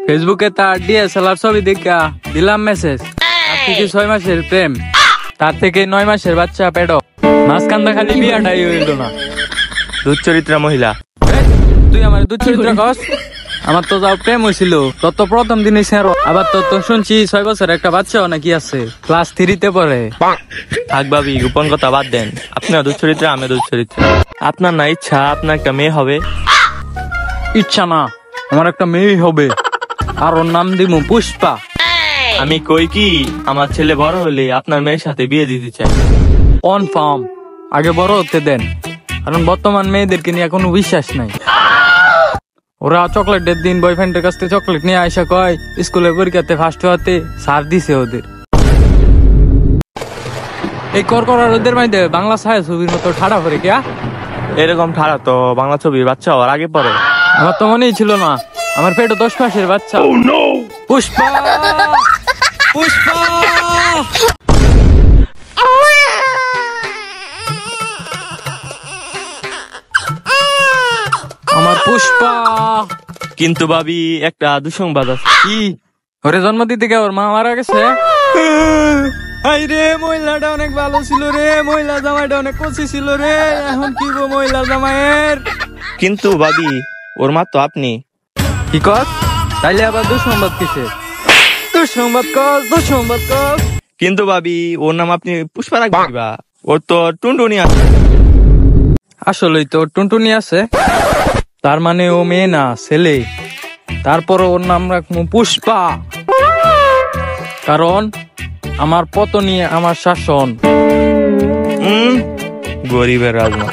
ফেসবুকে তার ডিএসএলআর ছবি দেখা দিলাম মেসেজ, তার থেকে 6 মাসের প্রেম, তার থেকে 9 মাসের বাচ্চা পেট, মাঝখানটা খালি বিয়াটাই হইল না। দুশ্চরিত্রা মহিলা। তুই আমার দুশ্চরিত্র কস? আমার তো যাও প্রেম হয়েছিল, তত প্রথম দিনই সেরো। আবার তো শুনছি 6 বছর একটা বাচ্চাও নাকি আছে, ক্লাস 3-তে পড়ে। থাক ভাবি, গোপন কথা বাদ দেন। আপনার দুশ্চরিত্রা, আমি দুশ্চরিত্রা। আপনার না ইচ্ছা আপনার একটা মেয়ে হবে? ইচ্ছা না, আমার একটা মেয়ে হবে, আর ওর নাম দিব পুষ্পা। আমি কই কি, আমার ছেলে বড় হলে আপনার মেয়ের সাথে বিয়ে দিতে চাই। কনফার্ম, আগে বড় হতে দেন, কারণ বর্তমান মেয়েদেরকে নিয়ে কোনো বিশ্বাস নাই। ওরা চকলেটের দিন বয়ফ্রেন্ডের কাছ থেকে চকলেট নিয়ে আইসা কয় স্কুলের পরীক্ষাতে ফার্স্ট হওয়াতে সার দিছে ওদের। এই করকরার ওদের মাইদে বাংলা ছায়া ছবির মতো ঠাড়া করে কিয়া? এরকম ঠাড়া তো বাংলা ছবির বাচ্চা হওয়ার আগে পরে। আমার তো মনেই ছিল না, আমার পেটে 10 মাসের বাচ্চা। পুষ্পা, পুষ্পা, আমার পুষ্পা। কিন্তু ভাবি, একটা দুঃসংবাদ আছে। কি? ওরে জন্ম দিতে গিয়ে ওর মা মারা গেছে? হাই রে, মহিলাটা অনেক ভালো ছিল রে, মহিলা জামাইটা অনেক কচি ছিল রে, এখন কি গো মহিলা জামাইয়ের? কিন্তু ভাবি, ওর মা তো আপনি। কি কর? তাইলে আবার দুঃসংবাদ কিসে? দুঃসংবাদ কর, দুঃসংবাদ কর। কিন্তু ভাবি, ওর নাম আপনি পুষ্পা রাখবেন বা? ওর তো টুনটুনি আছে। আসলেই তো টুনটুনি আছে, তার মানে ও মেয়ে না ছেলে। তারপর ওর নাম রাখবো পুষ্পা, কারণ আমার পত্নী আমার শাসন। গরিবের রাজমা।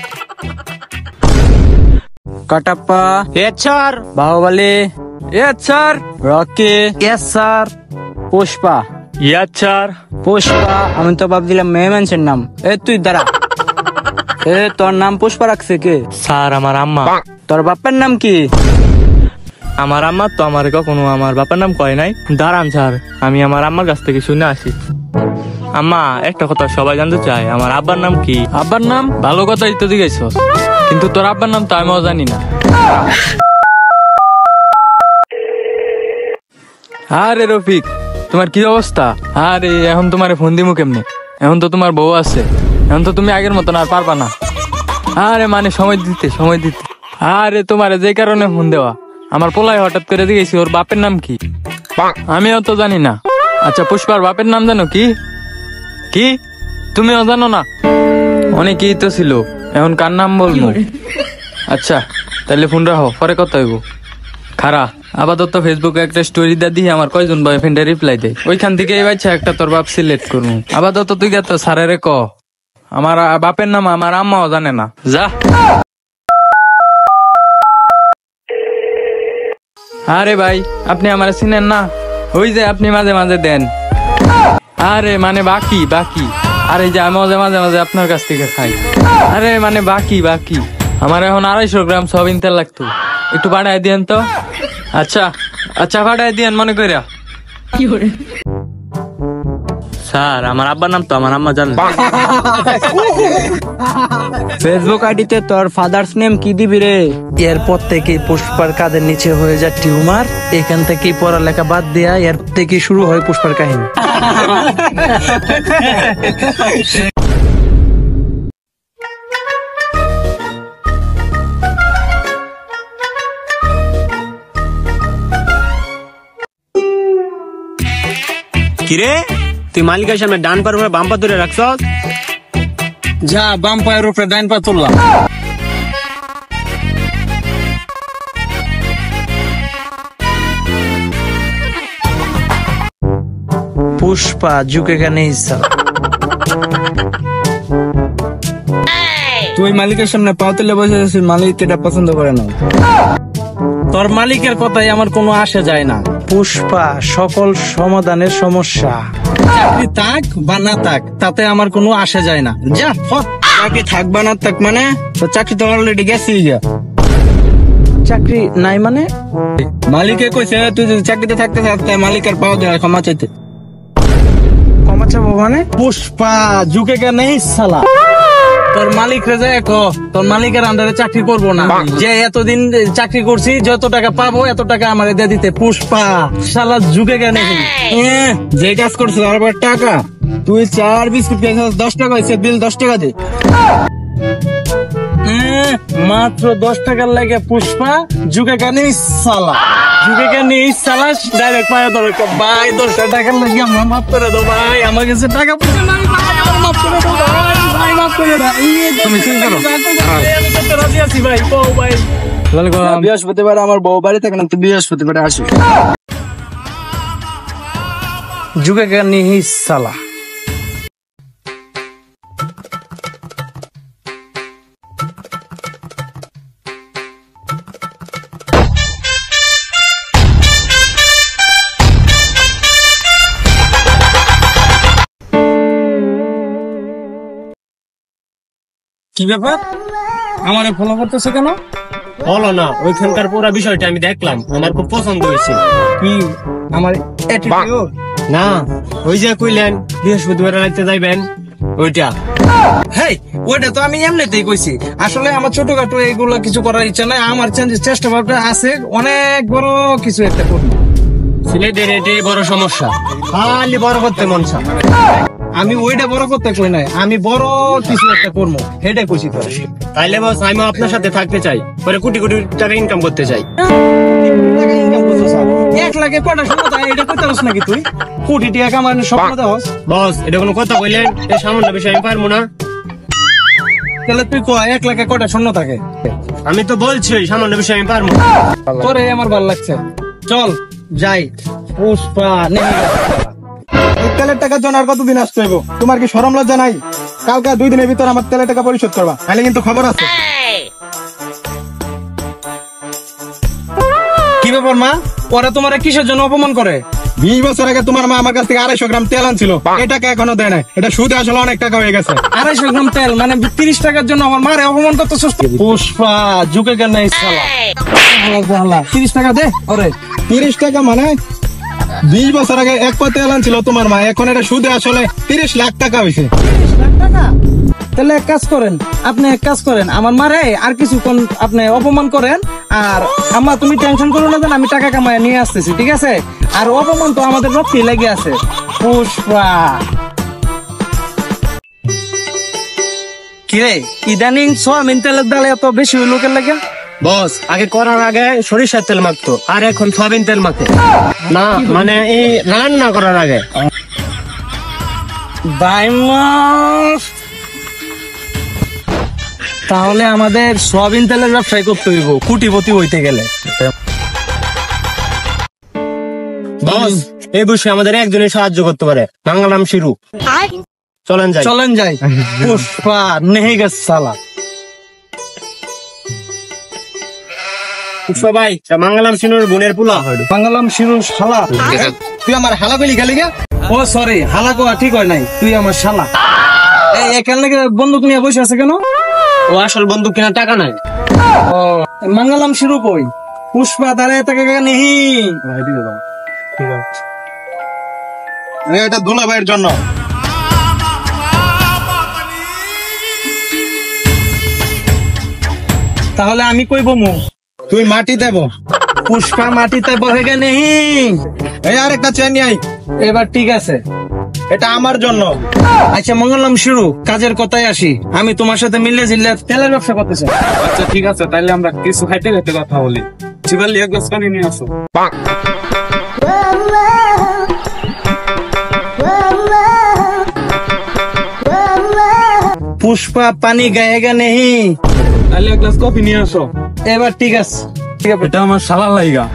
Kattappa, Yes sir. Baahubali, Yes sir. Rocky, Yes sir. Pushpa. Yes sir. Pushpa, আমি তো ভাবছিলাম মেয়ে মানুষের নাম। তুই দাঁড়া, তোর নাম পুষ্পা রাখছে কে? স্যার, আমার আম্মা। তোর বাপের নাম কি? আমার আম্মা তো আমার কখনো আমার বাবার নাম কয় নাই। দাঁড়ান স্যার, আমি আমার আম্মার কাছ থেকে শুনে আসি। আম্মা, একটা কথা সবাই জানতে চায়, আমার আব্বার নাম কি? আব্বার নাম? ভালো কথাই তো জিজ্ঞাসা, কিন্তু তোর আব্বার নাম তো আমিও জানি না। আরে রফিক, তোমার কি অবস্থা? আরে এখন তোমার ফোন দিমু কেমনে? এখন তো তোমার বউ আছে, এখন তো তুমি আগের মতন আর পারবা না। আরে মানে সময় দিতে, সময় দিতে। আরে তোমার যে কারণে ফোন দেওয়া, আমার পোলায় হঠাৎ করে জিজ্ঞেস ওর বাপের নাম কি? আমিও তো জানি না। আচ্ছা, পুষ্পার বাপের নাম জানো কি? কি তুমিও জানো না? অনেকেই তো ছিল, এখন কার নাম বলবো? আচ্ছা তাহলে ফোন রাখো, পরে কথা হইব। খারা আপাতত ফেসবুকে একটা স্টোরি দিয়ে আমার কয়জন বয়ফ্রেন্ডে রিপ্লাই দেয়, ওইখান থেকে এই বাচ্চা একটা তোর বাপ সিলেক্ট করবো। আপাতত তুই গেত স্যারেরে ক আমার বাপের নাম আমার আম্মাও জানে না। যা। আরে ভাই, আপনি আমার চিনেন না? ওই যে আপনি মাঝে মাঝে দেন। আরে মানে বাকি বাকি। আরে যে আমি মাঝে মাঝে মাঝে আপনার কাছ থেকে খাই। আরে মানে বাকি বাকি। আমার এখন 250 গ্রাম সয়াবিন তেল লাগতো, একটু পাঠায় দিয়েন তো। আচ্ছা আচ্ছা, পাঠায় দিয়েন মনে কইরা। স্যার, আমার আব্বার নাম তো আমার আম্মা জানে। ফেসবুক আইডিতে তোর ফাদার্স নেম কি দিবি রে? এরপর থেকে পুষ্পার কাঁধের নিচে হয়ে যায় টিউমার। এখান থেকে পড়ালেখা বাদ দেয়া, এর থেকে শুরু হয় পুষ্পার কাহিনী। কিরে, তুই মালিকের সামনে ডান পার উপরে বাম পা ধরে রাখছ? যা, বাম পায়ের উপরে ডাইন পা তুললাম। পুষ্পা ঝুঁকে কেন ইচ্ছা? তুই মালিকের সামনে পা তুলে বসে আছিস, মালিক এটা পছন্দ করে না। তোর মালিকের কথাই আমার কোনো আসে যায় না। পুষ্পা সকল সমাধানের সমস্যা। চাকরি থাক বা না থাক, তাতে আমার কোনো আসে যায় না। যা, চাকরি থাক বা না থাক মানে তো চাকরি তো অলরেডি গেছি। চাকরি নাই মানে? মালিকে কইছে তুই যদি চাকরিতে থাকতে থাকতে মালিকের পাও দেয় ক্ষমা চাইতে। ক্ষমা চাবো মানে? পুষ্পা ঝুঁকে কেন সালা? তোর মালিক রে যায় তোর মালিকের আন্ডারে চাকরি করবো না, যে এতদিন চাকরি করছি যত টাকা পাবো এত টাকা আমার দিয়ে দিতে। পুষ্পা শালা যুগে কেন যে কাজ করছিস আর টাকা, তুই 4 বিস্কুট খেয়েছিস 10 টাকা হয়েছে, বিল 10 টাকা দে। মাত্র 10 টাকার লাগে পুষ্পা যুগে কেন সালা, যুগে কেন সালাস ডাইরেক্ট পায়ে ধরে ভাই 10 টাকার লাগে আমার মাফ করে দাও ভাই, আমার কাছে টাকা পয়সা নাই ভাই, আমার মাফ করে দাও ভাই, ভাই মাফ করে দাও। তুমি চিন্তা করো, আমি তো রাজি আছি ভাই। ও ভাই বৃহস্পতিবার আমার বউ বাড়ি থাকে না, তুই বৃহস্পতিবার আসি। যুগে কেন সালা। কি ব্যাপার, আমারে ফলো করতেছে কেন? বলো না, ওইখানকার পুরো বিষয়টা আমি দেখলাম, আমার খুব পছন্দ হয়েছে। কি আমার অ্যাটিটিউড? না, ওই যে কইলেন বৃহস্পতিবার রাখতে যাইবেন ওইটা। হেই, ওইটা তো আমি এমনিতেই কইছি। আসলে আমার ছোটখাটো এইগুলো কিছু করার ইচ্ছা নাই, আমার চেষ্টা ভাবনা আছে অনেক বড় কিছু একটা করবো। ছেলেদের এটাই বড় সমস্যা, খালি বড় করতে মন চায়। আমি ওইটা বড় করতে কই নাই, আমি বড় কিছু একটা করবো সেটাই কইছি তো। তাইলে বস আমি আপনার সাথে থাকতে চাই, পরে কোটি কোটি টাকা ইনকাম করতে চাই। 1 লাখে কটা শোনা যায়, এটা কইতে পারছ নাকি তুই? কোটি টাকা কামানোর স্বপ্ন দেওয়াস? বস এটা কোনো কথা কইলেন? এই সামান্য বিষয় আমি পারবো না। তাহলে তুই কয় 1 লাখে কটা শূন্য থাকে? আমি তো বলছি এই সামান্য বিষয় আমি পারবো না। তোরে আমার ভালো লাগছে, চল যাই। পুষ্পা নেই তেলের টাকার জন্য আর কতদিন আসতে হইব? তোমার কি শরম লজ্জা নাই? কালকে 2 দিনের ভিতর আমার তেলের টাকা পরিশোধ করবা, তাহলে কিন্তু খবর আছে। কি ব্যাপার মা, পরে তোমার কিসের জন্য অপমান করে? 20 বছর আগে তোমার মা আমার কাছ থেকে 250 গ্রাম তেল আনছিল, এই টাকা এখনো দেয় নাই। এটা সুদে আসলে অনেক টাকা হয়ে গেছে। 250 গ্রাম তেল মানে 30 টাকার জন্য আমার মারে অপমান করতে সস্তা। পুষ্পা ঝুঁকে কেন নাই সালা, 30 টাকা দে ওরে। 30 টাকা মানে 20 বছর আগে 1 পা তেল আনছিল তোমার মা, এখন এটা সুদে আসলে 30 লাখ টাকা হয়েছে। 30 লাখ টাকা? তাহলে এক কাজ করেন, আপনি এক কাজ করেন, আমার মারে আর কিছুক্ষণ আপনি অপমান করেন, আর আম্মা তুমি টেনশন করো না, আমি টাকা কামায় নিয়ে আসতেছি, ঠিক আছে? আর অপমান তো আমাদের রক্তে লেগে আছে। পুষ্পা কিরে, ইদানিং সোয়াবিন তেলের দালে এত বেশি লোকের লাগে? বস আগে করার আগে সরিষার তেল মাখতো, আর এখন সয়াবিন তেল মাখে। না মানে এই রান্না করার আগে। তাহলে আমাদের সোয়াবিন তেলের ব্যবসায় করতে হইব কোটিপতি হইতে গেলে। বস এই বিষয়ে আমাদের একজনের সাহায্য করতে পারে, বাংলাম শিরু। চলেন যাই। চলেন যাই। পুষ্পা নেই গেছে সালা। পুষ্পা ভাই বাংলাম শিনুর বোনের পোলা। বাংলাম শিরু শালা। তুই আমার হালা গলি গেলি গা? ও সরি, হালা কোয়া ঠিক হয় নাই, তুই আমার শালা। এই এখানে বন্দুক নিয়ে বসে আছে কেন? ও আসল বন্ধু কেনার টাকা নাই। ও মঙ্গলম শুরু কই? পুষ্পা দাঁড়ায় থাকে নেই। এটা দুলা ভাইয়ের জন্য। তাহলে আমি কইব মু তুই মাটি দেব। পুষ্পা মাটিতে বহে গে নেই। এই আরেকটা চেন নিয়ে আই। এবার ঠিক আছে, এটা আমার জন্য। আচ্ছা মঙ্গলম শুরু, কাজের কথায় আসি। আমি তোমার সাথে মিললে জিল্লে তেলের ব্যবসা করতে চাই। আচ্ছা ঠিক আছে, তাইলে আমরা কিছু খাইতে খাইতে কথা বলি। চিবালি এক গ্লাস পানি নিয়ে আসো। পুষ্পা পানি গায়ে গে নেই। তাইলে এক গ্লাস কফি নিয়ে আসো। এবার ঠিক আছে, এটা আমার শালার লাইগা।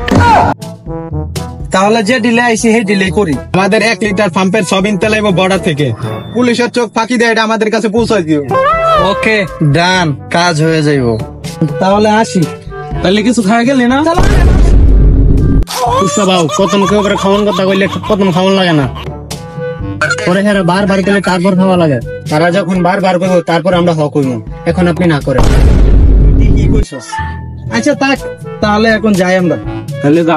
তাহলে যে ডিলে আইসি সেই ডিলে করি। আমাদের 1 লিটার পাম্পের সবিন তেল আইব বর্ডার থেকে। পুলিশের চোখ ফাঁকি দেয়, এটা আমাদের কাছে পৌঁছাই দিও। ওকে ডান, কাজ হয়ে যাইব। তাহলে আসি। তাইলে কিছু খাই গেলি না? পুষ্পা বাবু প্রথম কেউ করে খাওয়ান কথা কইলে প্রথম খাওয়ান লাগে না, পরে হ্যাঁ বারবার গেলে তারপর খাওয়া লাগে। তারা যখন বারবার করবো তারপর আমরা হক হইব। এখন আপনি না করেন। কি কইছস? আচ্ছা থাক, তাহলে এখন যাই আমরা। তাহলে যা।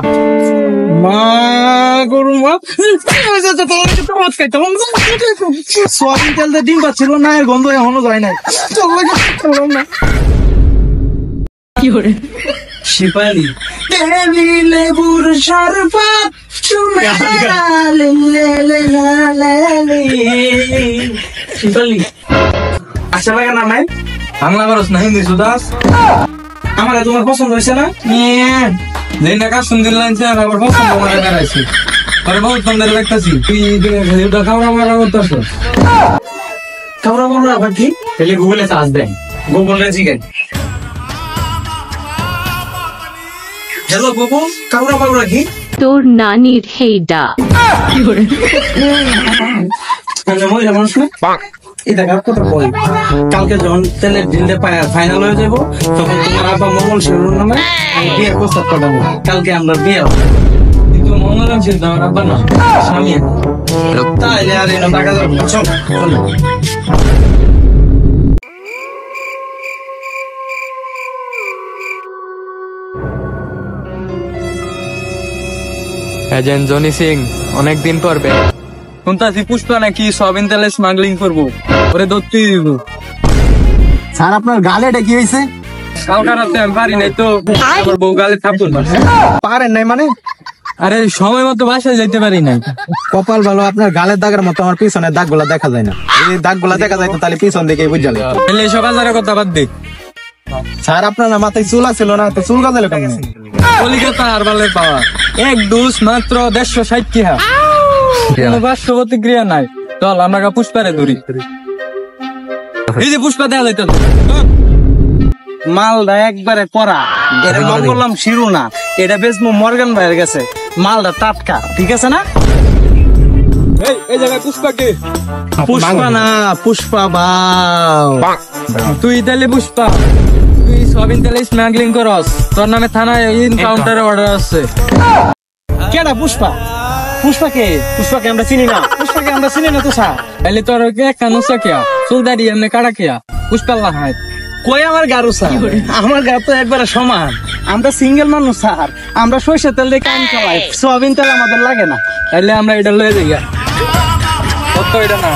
মা গরু মা সোয়াবিন তেল দিয়ে ডিম পাচ্ছিল না, এর গন্ধ এখনো যায় নাই। শিপালি লেবুর শরবত শিপালি আশা লাগে না নাই বাংলা খরচ না হিন্দি সুদাস আমার তোমার পছন্দ হয়েছে না? যেই না কাজ সুন্দর লাগছে আর আবার পছন্দ করে বেড়াইছি আরে বহুত সুন্দর লাগতেছি তুই এটা খাওয়া মারা করতেছ কামড়া মামড়া আবার কি? তাহলে গুগলে চার্জ দেন। গোবরে চিকেন। হ্যালো বাবু, কামড়া মামড়া কি? তোর নানির হেইডা মহিলা মানুষ না এই দেখা কত বই কালকে যখন তেলের ডিলটা ফাইনাল হয়ে যাবো তখন তোমার আব্বা মঙ্গল শিরোর নামে আমি বিয়ের প্রস্তাব পাঠাবো। কালকে আমরা বিয়ে হবো। কিন্তু মনোরম চিন্তা আমার আব্বা না স্বামী তাইলে আর এনে টাকা যাবে না। চল চল। এজেন্ট জনি সিং অনেকদিন পর বে শুনতাছি পুষ্পা নাকি সয়াবিন তেলে স্মাগলিং করবো ওরে ধরতেই দিব। স্যার আপনার গালে এটা কি হয়েছে? কালকা রাতে আমি পারি নাই তো আমার বউ গালে থাপ্পড় মারছে। পারেন নাই মানে? আরে সময় মতো বাসায় যাইতে পারি নাই। কপাল ভালো, আপনার গালের দাগের মতো আমার পিছনের দাগগুলা দেখা যায় না। এই দাগগুলা দেখা যায় তাহলে পিছন দিকে বুঝা যায়। তাহলে এসব হাজারের কথা বাদ দে। স্যার আপনার না মাথায় চুল ছিল না, তো চুল গাজালো কেমন? কলিকাতা হারবালের পাওয়া এক ডোজ মাত্র 160 টাকা। কোনো পার্শ্ব প্রতিক্রিয়া নাই। চল আমরা পুষ্পারে ধরি। এই যে পুষ্পা দেওয়া যাইতে মালটা একবারে করা, এটা মঙ্গলম শিরু না, এটা বেশ মর্গান ভাইয়ের গেছে। মালটা টাটকা, ঠিক আছে না? এই জায়গায় পুষ্পা কে? পুষ্পা না, পুষ্পা বাউ। তুই তাহলে পুষ্পা, তুই সয়াবিন তেলে স্মাগলিং করস, তোর নামে থানায় এনকাউন্টারে অর্ডার আছে। কেডা পুষ্পা? পুষ্পাকে পুষ্পাকে আমরা চিনি না, পুষ্পাকে আমরা চিনি না তো স্যার। তাহলে তোর কেন কিয়া চুলদারি এমনি কাটা কিয়া পুষ্পা লাহায় কই আমার গারু স্যার, আমার গা তো একবারে সমান। আমরা সিঙ্গেল মানুষ স্যার, আমরা সরষের তেল দিয়ে কাম চালাই, সোয়াবিন তেল আমাদের লাগে না। তাহলে আমরা এটা লয়ে যাই কত এটা না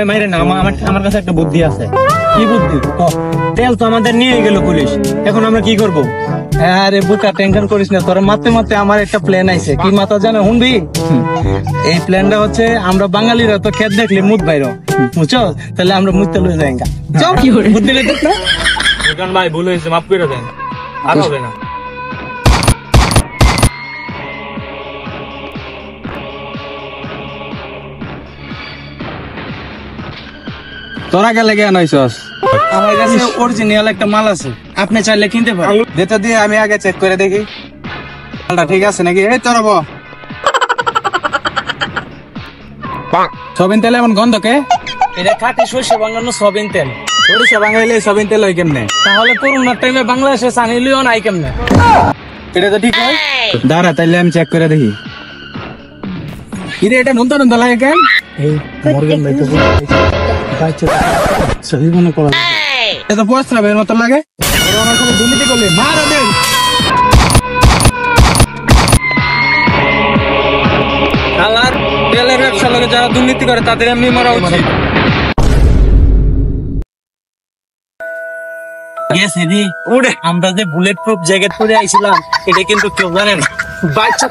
মাইরে না, আমার কাছে একটা বুদ্ধি আছে। কি বুদ্ধি? তেল তো আমাদের নিয়ে গেল পুলিশ, এখন আমরা কি করব? আরে বুকা টেনশন করিস না, তোরা মারতে মারতে আমার একটা প্ল্যান আইছে। কি মাথা জানো শুনবি? এই প্ল্যানটা হচ্ছে আমরা বাঙালিরা তো খেত দেখলে মুখ বাইরো, বুঝছো? তাহলে আমরা মুখতে লয়ে যাই। চল কি করে বুদ্ধি লেগে না? ভাই ভুল হয়েছে, মাফ করে দেন, আর হবে না। তোরা গেলে কে নইছস? আমার কাছে অরিজিনাল একটা মাল আছে, আপনি চাইলে কিনতে পারেন। যেটা দিয়ে আমি আগে চেক করে দেখি মালটা ঠিক আছে নাকি। এই তোরা বল, সয়াবিন তেলে এমন গন্ধ কে? এটা খাঁটি সরষে বাঙানো সয়াবিন তেল। সরিষা বাঙাইলে সয়াবিন তেল হয় কেমনে? তাহলে করোনার টাইমে বাংলাদেশে সানিলিও নাই কেমনে? এটা তো ঠিক হয়। দাঁড়া তাইলে আমি চেক করে দেখি। কিরে এটা নুনতা নুনতা লাগে কেন? মর্গান ভাই তো সহি মনে করা এটা প্রস্রাবের মতো লাগে। আমার কোনো দুর্নীতি করলে মার ওদের। শালার তেলের ব্যবসা লোকে যারা দুর্নীতি করে তাদের এমনি মরা উচিত। আমরা যে বুলেট প্রুফ জ্যাকেট পরে আইছিলাম এটা কিন্তু কেউ জানে না। বাচ্চা